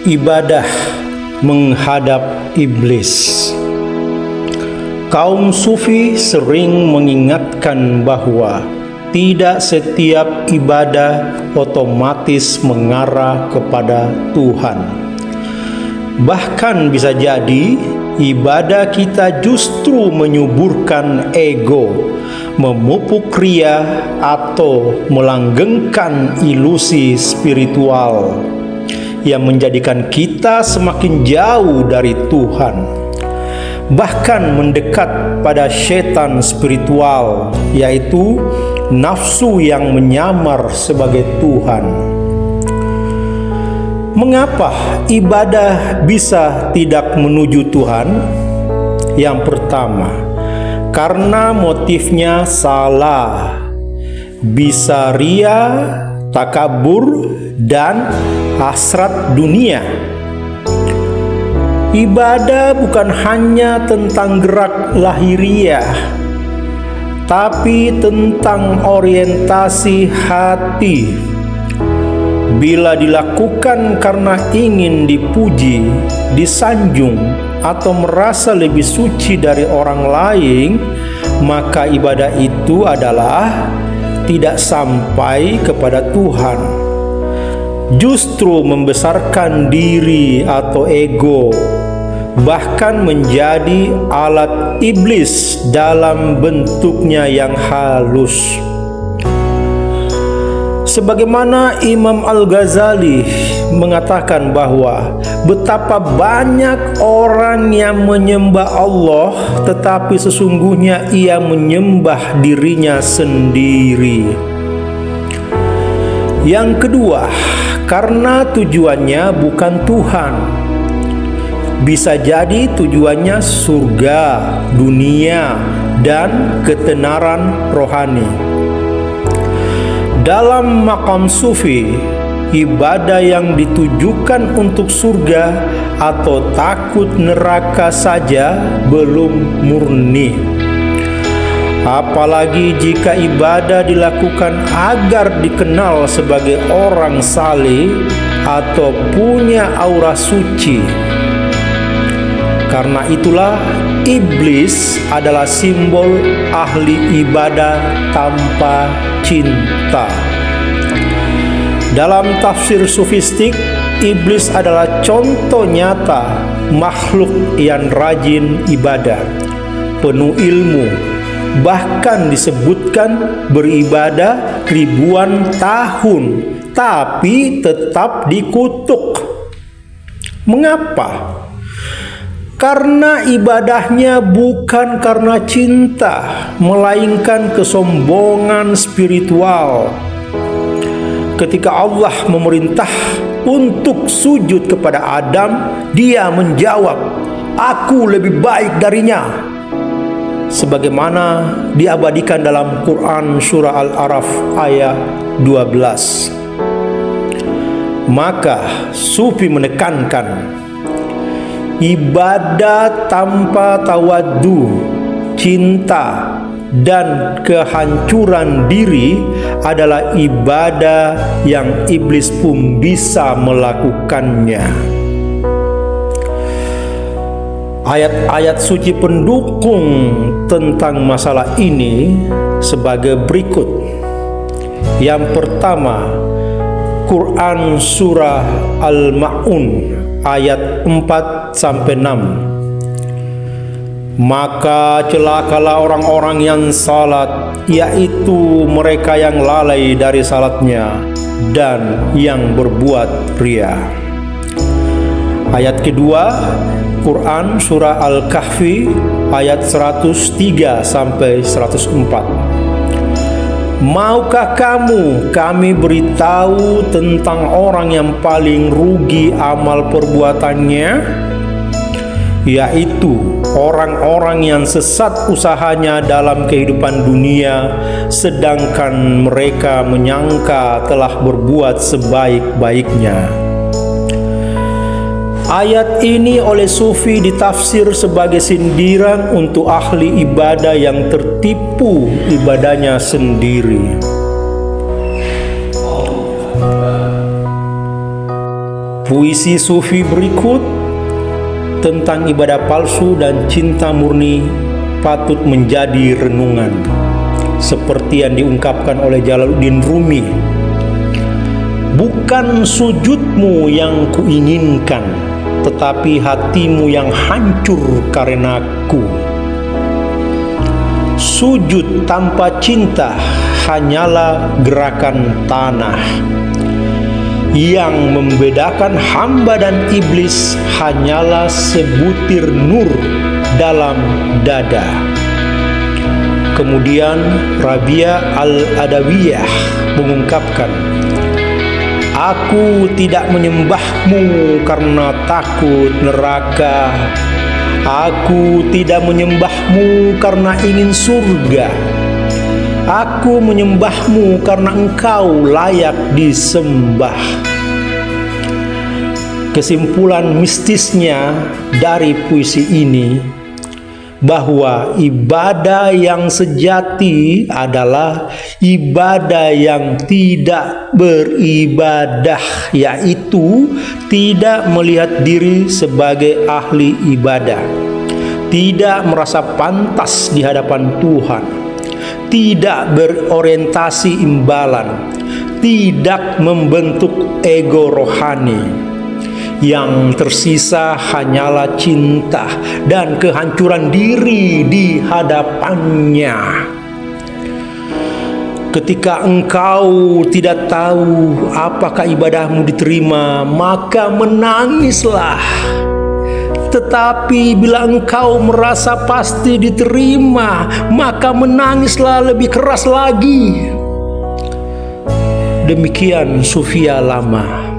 Ibadah menghadap iblis. Kaum Sufi sering mengingatkan bahwa tidak setiap ibadah otomatis mengarah kepada Tuhan. Bahkan bisa jadi ibadah kita justru menyuburkan ego, memupuk ria, atau melanggengkan ilusi spiritual yang menjadikan kita semakin jauh dari Tuhan, bahkan mendekat pada setan spiritual, yaitu nafsu yang menyamar sebagai Tuhan. Mengapa ibadah bisa tidak menuju Tuhan? Yang pertama, karena motifnya salah, bisa ria, takabur, dan hasrat dunia. Ibadah bukan hanya tentang gerak lahiriah, tapi tentang orientasi hati. Bila dilakukan karena ingin dipuji, disanjung, atau merasa lebih suci dari orang lain, maka ibadah itu adalah tidak sampai kepada Tuhan, justru membesarkan diri atau ego, bahkan menjadi alat iblis dalam bentuknya yang halus. Sebagaimana Imam Al-Ghazali mengatakan bahwa betapa banyak orang yang menyembah Allah, tetapi sesungguhnya ia menyembah dirinya sendiri. Yang kedua, karena tujuannya bukan Tuhan. Bisa jadi tujuannya surga, dunia, dan ketenaran rohani. Dalam makam sufi, ibadah yang ditujukan untuk surga atau takut neraka saja belum murni. Apalagi jika ibadah dilakukan agar dikenal sebagai orang saleh atau punya aura suci. Karena itulah iblis adalah simbol ahli ibadah tanpa cinta. Dalam tafsir sufistik, iblis adalah contoh nyata makhluk yang rajin ibadah, penuh ilmu, bahkan disebutkan beribadah ribuan tahun, tapi tetap dikutuk. Mengapa? Karena ibadahnya bukan karena cinta, melainkan kesombongan spiritual. Ketika Allah memerintah untuk sujud kepada Adam, dia menjawab, "Aku lebih baik darinya." Sebagaimana diabadikan dalam Quran surah Al-A'raf ayat 12. Maka Sufi menekankan, ibadah tanpa tawaddu, cinta, dan kehancuran diri adalah ibadah yang iblis pun bisa melakukannya. Ayat-ayat suci pendukung tentang masalah ini sebagai berikut. Yang pertama, Quran surah Al-Ma'un ayat 4-6. Maka celakalah orang-orang yang salat, yaitu mereka yang lalai dari salatnya dan yang berbuat ria. Ayat kedua, Quran surah Al-Kahfi ayat 103-104. Maukah kami beritahu tentang orang yang paling rugi amal perbuatannya, yaitu orang-orang yang sesat usahanya dalam kehidupan dunia, sedangkan mereka menyangka telah berbuat sebaik-baiknya. Ayat ini oleh Sufi ditafsir sebagai sindiran untuk ahli ibadah yang tertipu ibadahnya sendiri. Puisi sufi berikut tentang ibadah palsu dan cinta murni patut menjadi renungan, seperti yang diungkapkan oleh Jalaluddin Rumi. Bukan sujudmu yang kuinginkan, tetapi hatimu yang hancur karenaku. Sujud tanpa cinta hanyalah gerakan tanah. Yang membedakan hamba dan iblis hanyalah sebutir nur dalam dada. Kemudian Rabi'ah Al-Adawiyah mengungkapkan, aku tidak menyembahmu karena takut neraka. Aku tidak menyembahmu karena ingin surga. Aku menyembahmu karena engkau layak disembah. Kesimpulan mistisnya dari puisi ini bahwa ibadah yang sejati adalah ibadah yang tidak beribadah, yaitu tidak melihat diri sebagai ahli ibadah, tidak merasa pantas di hadapan Tuhan, tidak berorientasi imbalan, tidak membentuk ego rohani. Yang tersisa hanyalah cinta dan kehancuran diri di hadapannya. Ketika engkau tidak tahu apakah ibadahmu diterima, maka menangislah. Tetapi bila engkau merasa pasti diterima, maka menangislah lebih keras lagi. Demikian sufia lama.